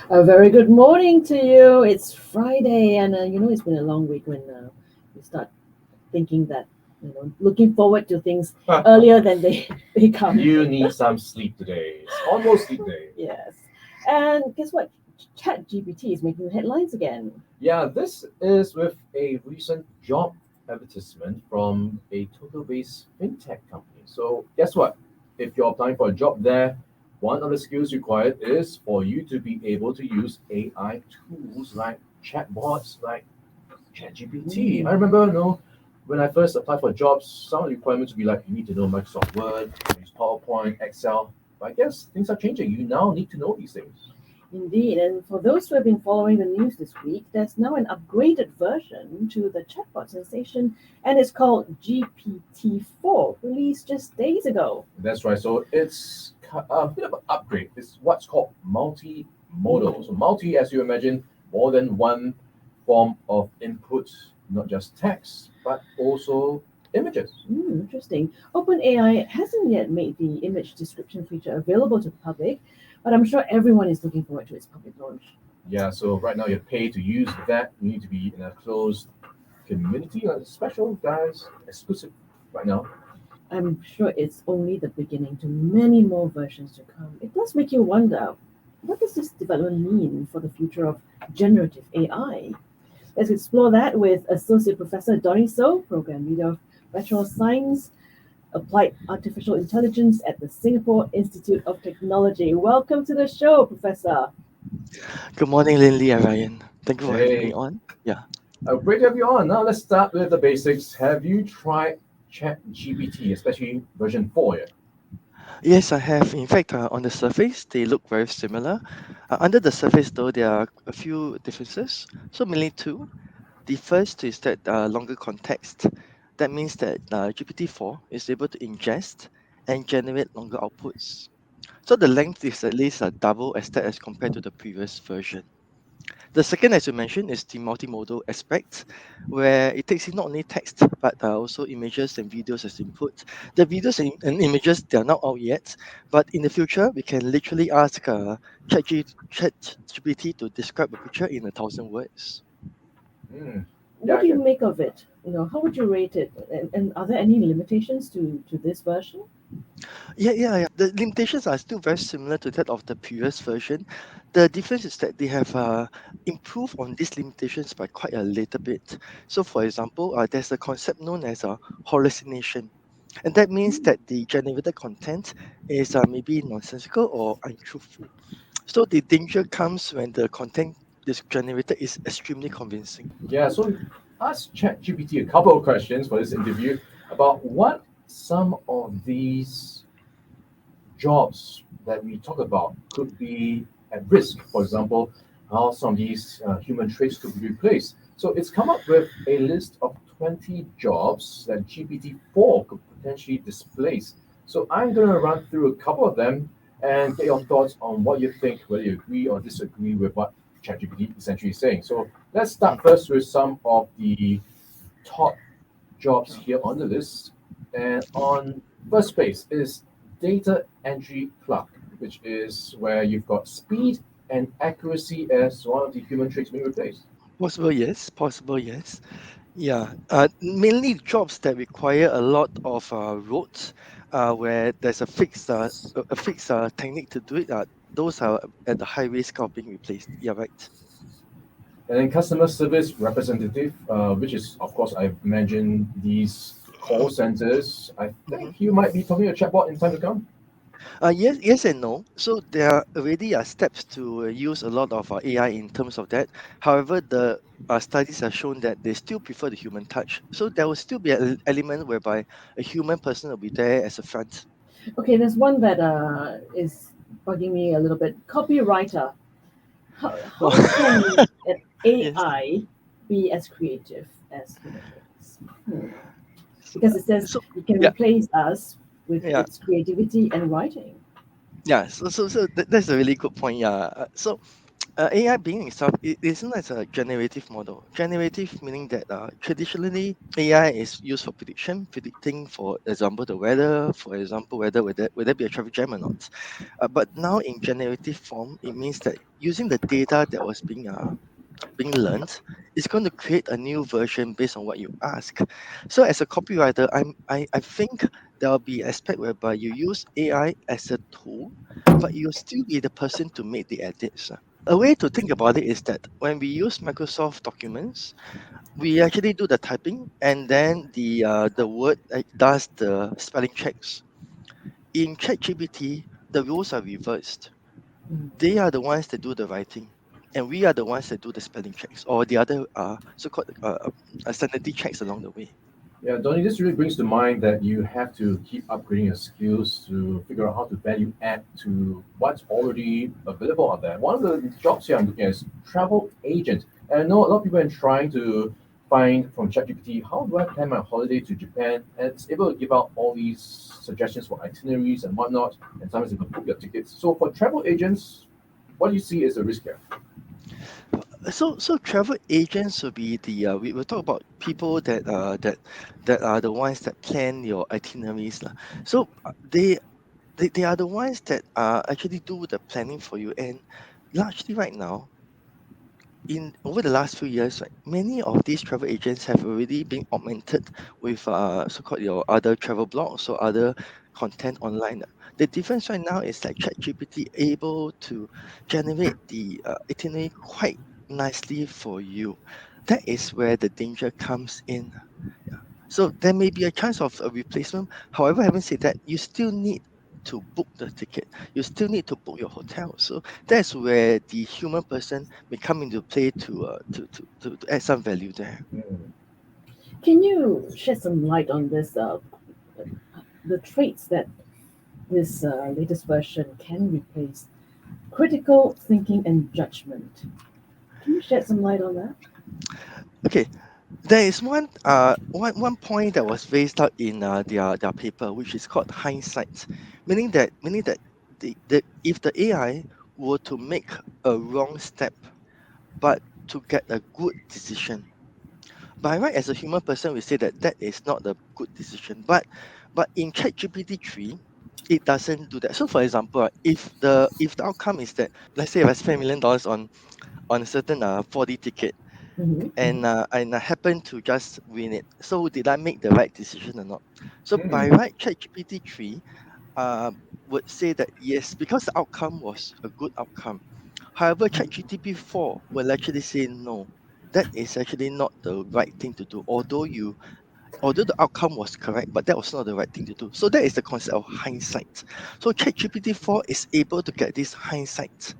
A very good morning to you. It's Friday, and it's been a long week when we start thinking that, looking forward to things earlier than they come. You need some sleep today. It's almost sleep day. Yes. And guess what? ChatGPT is making headlines again. Yeah, this is with a recent job advertisement from a Tokyo-based fintech company. So guess what? If you're applying for a job there, one of the skills required is for you to be able to use AI tools like chatbots, like ChatGPT. I remember, when I first applied for jobs, some of the requirements would be like you need to know Microsoft Word, use PowerPoint, Excel. But I guess things are changing. You now need to know these things. Indeed, and for those who have been following the news this week, there's now an upgraded version to the chatbot sensation, and it's called GPT4, released just days ago. That's right. So it's a bit of an upgrade. It's what's called multimodal. So multi, as you imagine, more than one form of input, not just text, but also images. Interesting. OpenAI hasn't yet made the image description feature available to the public, but I'm sure everyone is looking forward to its public launch. Yeah, so right now you're paid to use that. You need to be in a closed community, special guys, exclusive right now. I'm sure it's only the beginning to many more versions to come. It does make you wonder, what does this development mean for the future of generative AI? Let's explore that with Associate Professor Donny Soh, Program Leader of Bachelor of Science, Applied Artificial Intelligence at the Singapore Institute of Technology. Welcome to the show, Professor. Good morning, Linley and Ryan. Thank you for having me Hey, on. Yeah. great to have you on. Now let's start with the basics. Have you tried ChatGPT, especially version 4 yet? Yes, I have. In fact, on the surface, they look very similar. Under the surface, though, there are a few differences. So, mainly two. The first is that longer context. That means that GPT-4 is able to ingest and generate longer outputs. So, the length is at least double as that as compared to the previous version. The second, as you mentioned, is the multimodal aspect, where it takes in not only text but also images and videos as input. The videos and images they are not out yet, but in the future we can literally ask ChatGPT to describe a picture in 1,000 words. Mm. Yeah, What I do you can. make of it? How would you rate it? And are there any limitations to this version? Yeah. The limitations are still very similar to that of the previous version. The difference is that they have improved on these limitations by quite a little bit. So, for example, there's a concept known as a hallucination. And that means that the generated content is maybe nonsensical or untruthful. So the danger comes when the content is generated is extremely convincing. Yeah, so we asked ChatGPT a couple of questions for this interview about what some of these jobs that we talk about could be at risk. For example, how some of these human traits could be replaced. So it's come up with a list of 20 jobs that GPT-4 could potentially displace. So I'm going to run through a couple of them and get your thoughts on what you think, whether you agree or disagree with what ChatGPT essentially is saying. So let's start first with some of the top jobs here on the list. And on first place is data entry clerk, which is where you've got speed and accuracy as one of the human traits being replaced. Possible, yes. Possible, yes. Yeah. Mainly jobs that require a lot of roads, where there's a fixed technique to do it. Those are at the high risk of being replaced. Yeah, right. And then customer service representative, which is, of course, I imagine these call centers. I Mm-hmm. think you might be talking a chatbot in time to come. Yes and no. So there are already steps to use a lot of AI in terms of that. However, the studies have shown that they still prefer the human touch. So there will still be an element whereby a human person will be there as a front. Okay, there's one that is bugging me a little bit. Copywriter. How Oh, can an yes. AI be as creative as human beings? So, Because it says so it can yeah, replace us with yeah, its creativity and writing. yeah. So that's a really good point. Yeah. So AI being itself, it isn't as a generative model. Generative meaning that traditionally AI is used for prediction, predicting, for example, the weather, for example, whether will there be a traffic jam or not. But now in generative form, it means that using the data that was being learned, it's going to create a new version based on what you ask. So as a copywriter, I think there will be aspect whereby you use AI as a tool, but you'll still be the person to make the edits. A way to think about it is that when we use Microsoft Documents, we actually do the typing, and then the word does the spelling checks. In ChatGPT, the rules are reversed. Mm. They are the ones that do the writing, and we are the ones that do the spelling checks or the other so-called sanity checks along the way. Yeah, Donny, this really brings to mind that you have to keep upgrading your skills to figure out how to value add to what's already available out there. One of the jobs here I'm looking at is travel agent. And I know a lot of people are trying to find from ChatGPT how do I plan my holiday to Japan, and it's able to give out all these suggestions for itineraries and whatnot, and sometimes you can book your tickets. So for travel agents, what do you see as the risk here? So travel agents will be the we will talk about people that are the ones that plan your itineraries lah. So they are the ones that actually do the planning for you, and largely right now, in over the last few years, right, many of these travel agents have already been augmented with so-called your other travel blogs or other content online. The difference right now is like ChatGPT able to generate the itinerary quite nicely for you. That is where the danger comes in. Yeah. So there may be a chance of a replacement. However, having said that, you still need to book the ticket. You still need to book your hotel. So that's where the human person may come into play to add some value there. Hmm. Can you shed some light on this? The traits that this latest version can replace: critical thinking and judgment. Can you shed some light on that? Okay, there is one point that was raised out in their paper, which is called hindsight, meaning that if the AI were to make a wrong step, but to get a good decision, by right as a human person we say that that is not a good decision, but in ChatGPT 3 it doesn't do that. So for example, if the outcome is that, let's say if I spend $1 million on a certain 4D ticket, Mm-hmm. and I happen to just win it, so did I make the right decision or not? So by Hmm. right ChatGPT 3 uh, would say that yes, because the outcome was a good outcome. However, ChatGPT 4 will actually say no. That is actually not the right thing to do. Although the outcome was correct, but that was not the right thing to do. So that is the concept of hindsight. So ChatGPT 4 is able to get this hindsight.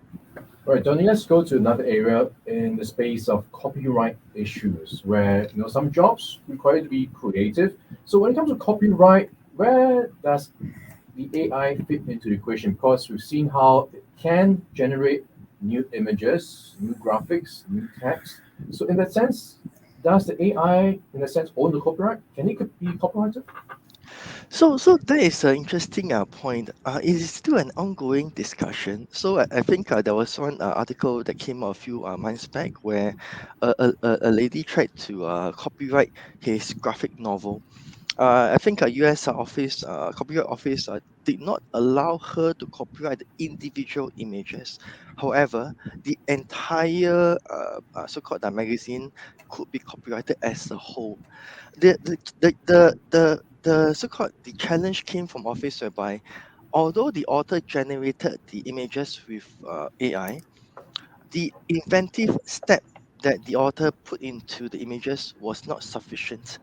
All right, Tony, let's go to another area in the space of copyright issues where some jobs require you to be creative. So when it comes to copyright, where does the AI fit into the equation? Because we've seen how it can generate new images, new graphics, new text. So in that sense, does the AI, in a sense, own the copyright? Can it be copyrighted? So that is an interesting point. It is still an ongoing discussion. So I think there was one article that came out a few months back where a lady tried to copyright his graphic novel. I think a US office, copyright office, did not allow her to copyright the individual images. However, the entire so-called magazine could be copyrighted as a whole. The so-called the challenge came from office whereby, although the author generated the images with AI, the inventive step that the author put into the images was not sufficient.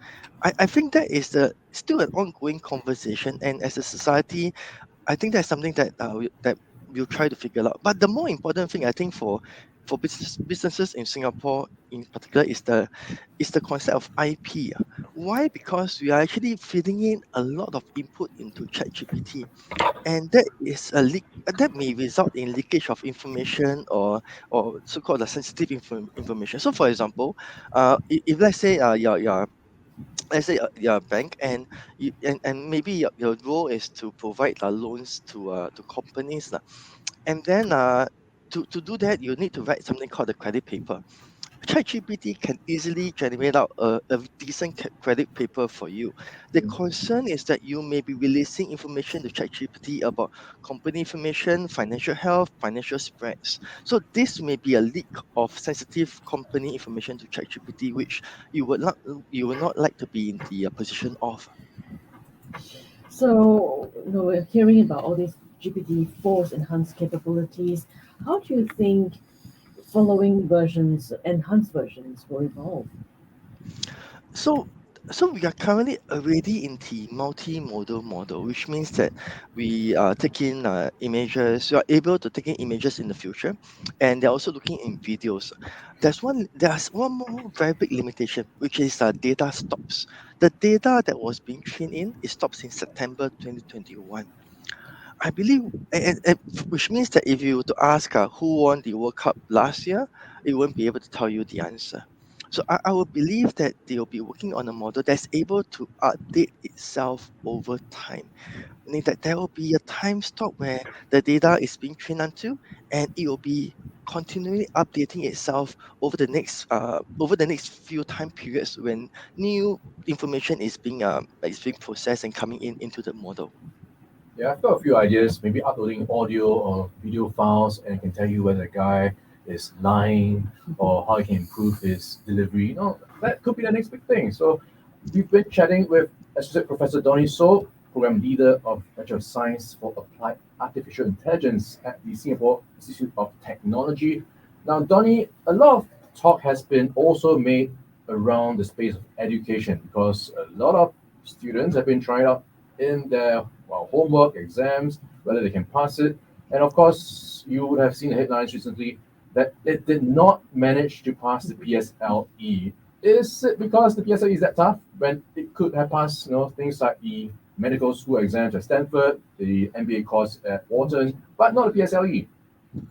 I think that is still an ongoing conversation, and as a society, I think that's something that we'll try to figure out. But the more important thing, I think, for businesses in Singapore in particular is the concept of IP. Why? Because we are actually feeding in a lot of input into ChatGPT, and that is a leak that may result in leakage of information, or so-called the sensitive information. So for example, if let's say you're let's say you're a bank, and and maybe your role is to provide loans to companies lah. And then to do that, you need to write something called a credit paper. ChatGPT can easily generate out a decent credit paper for you. The Mm. concern is that you may be releasing information to ChatGPT about company information, financial health, financial spreads. So this may be a leak of sensitive company information to ChatGPT, which you would not like to be in the position of. So, we're hearing about all these GPT-4's enhanced capabilities. How do you think following versions, enhanced versions, will evolve? So, so we are currently already in the multimodal model, which means that we are taking images. We are able to take in images in the future, and they're also looking in videos. There's one more very big limitation, which is data stops. The data that was being trained in is stops in September 2021. I believe, which means that if you were to ask who won the World Cup last year, it won't be able to tell you the answer. So I would believe that they'll be working on a model that's able to update itself over time, meaning that there will be a time stop where the data is being trained onto, and it will be continually updating itself over the next few time periods when new information is being processed and coming in into the model. Yeah, I've got a few ideas. Maybe uploading audio or video files, and it can tell you whether the guy is lying or how he can improve his delivery. That could be the next big thing. So, we've been chatting with Associate Professor Donny Soh, Program Leader of Bachelor of Science for Applied Artificial Intelligence at the Singapore Institute of Technology. Now, Donny, a lot of talk has been also made around the space of education because a lot of students have been trying out in their homework, exams, whether they can pass it. And of course, you would have seen the headlines recently that it did not manage to pass the PSLE. Is it because the PSLE is that tough when it could have passed, things like the medical school exams at Stanford, the MBA course at Wharton, but not the PSLE?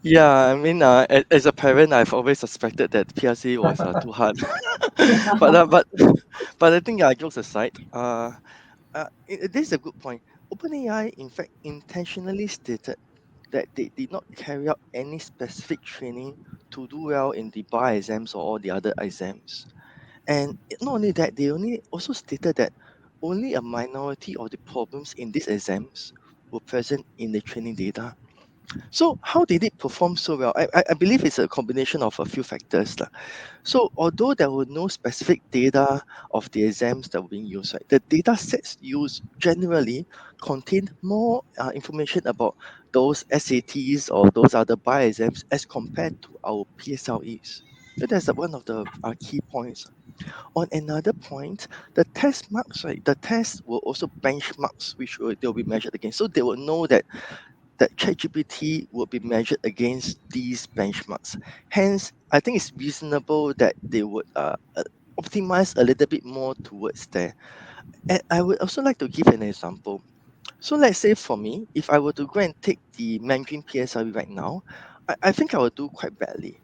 Yeah, I mean, as a parent, I've always suspected that PRC was too hard. but uh, but but I think jokes aside, this is a good point. OpenAI, in fact, intentionally stated that they did not carry out any specific training to do well in the bar exams or all the other exams. And not only that, they only also stated that only a minority of the problems in these exams were present in the training data. So how did it perform so well? I believe it's a combination of a few factors lah. So although there were no specific data of the exams that were being used, right, the data sets used generally contained more information about those SATs or those other bar exams as compared to our PSLEs. So that's one of the key points. On another point, the test marks, right, the tests were also benchmarks they'll be measured against. So they will know that ChatGPT will be measured against these benchmarks. Hence, I think it's reasonable that they would optimize a little bit more towards there. And I would also like to give an example. So let's say for me, if I were to go and take the Mandarin PSLE right now, I think I will do quite badly.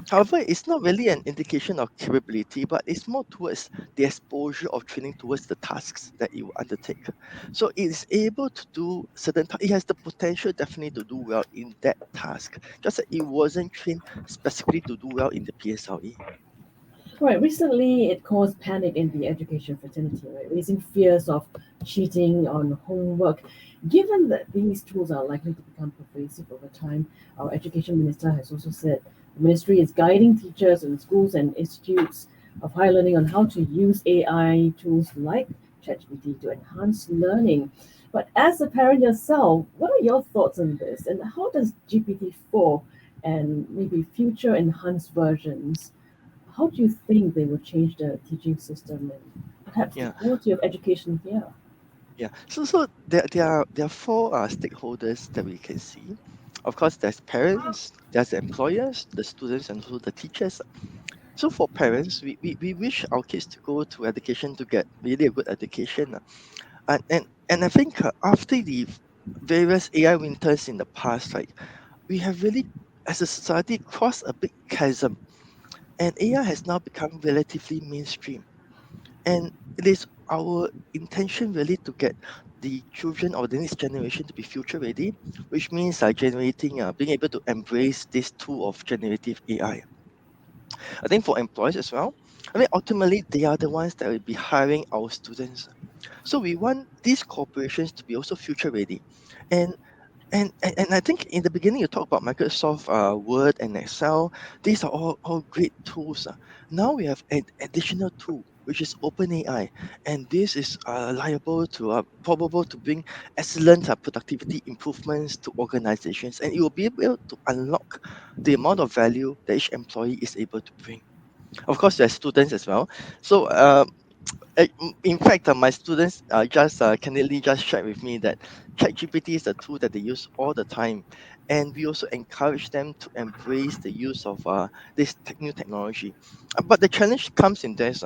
However, it's not really an indication of capability, but it's more towards the exposure of training towards the tasks that it will undertake. So it is able to do it has the potential definitely to do well in that task, just that it wasn't trained specifically to do well in the PSLE. Right, recently it caused panic in the education fraternity, right, raising fears of cheating on homework. Given that these tools are likely to become pervasive over time, our education minister has also said the ministry is guiding teachers in schools and institutes of higher learning on how to use AI tools like ChatGPT to enhance learning. But as a parent yourself, what are your thoughts on this? And how does GPT-4 and maybe future enhanced versions, how do you think they will change the teaching system and perhaps the Yeah. quality of education here? Yeah. So there are four stakeholders that we can see. Of course, there's parents, there's the employers, the students, and also the teachers. So for parents, we wish our kids to go to education to get really a good education. And I think after the various AI winters in the past, right, we have really, as a society, crossed a big chasm, and AI has now become relatively mainstream. And it is our intention really to get the children or the next generation to be future ready, which means being able to embrace this tool of generative AI. I think for employers as well, I mean, ultimately, they are the ones that will be hiring our students. So we want these corporations to be also future ready. And and I think in the beginning you talk about Microsoft Word and Excel. These are all great tools. Now we have an additional tool which is Open AI, and this is liable to probable to bring excellent productivity improvements to organizations, and it will be able to unlock the amount of value that each employee is able to bring. Of course, there's students as well. So in fact, my students just candidly just shared with me that ChatGPT is a tool that they use all the time, and we also encourage them to embrace the use of this new technology. But the challenge comes in this.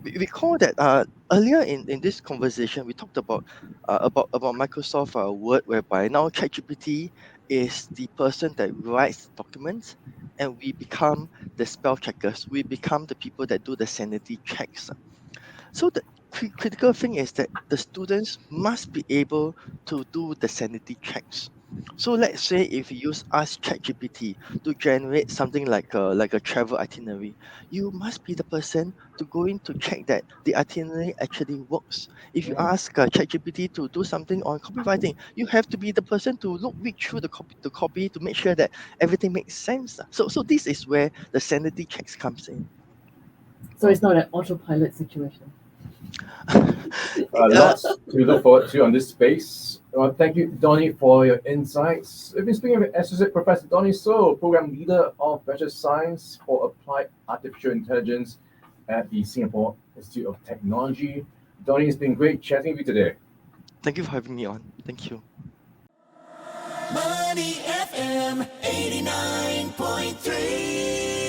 We recall that earlier in this conversation, we talked about Microsoft Word, whereby now ChatGPT is the person that writes documents, and we become the spell checkers. We become the people that do the sanity checks. So the critical thing is that the students must be able to do the sanity checks. So let's say if you use Ask ChatGPT to generate something like a travel itinerary, you must be the person to go in to check that the itinerary actually works. If you Mhm. ask ChatGPT to do something on copywriting, you have to be the person to read through the copy to make sure that everything makes sense. So this is where the sanity checks comes in. So it's not an autopilot situation. Uh, Lots to look forward to on this space. Thank you, Donny, for your insights. We've been speaking with Associate Professor Donny Soh, Program Leader of Bachelor Science for Applied Artificial Intelligence at the Singapore Institute of Technology. Donny, it's been great chatting with you today. Thank you for having me on. Thank you. Money FM 89.3.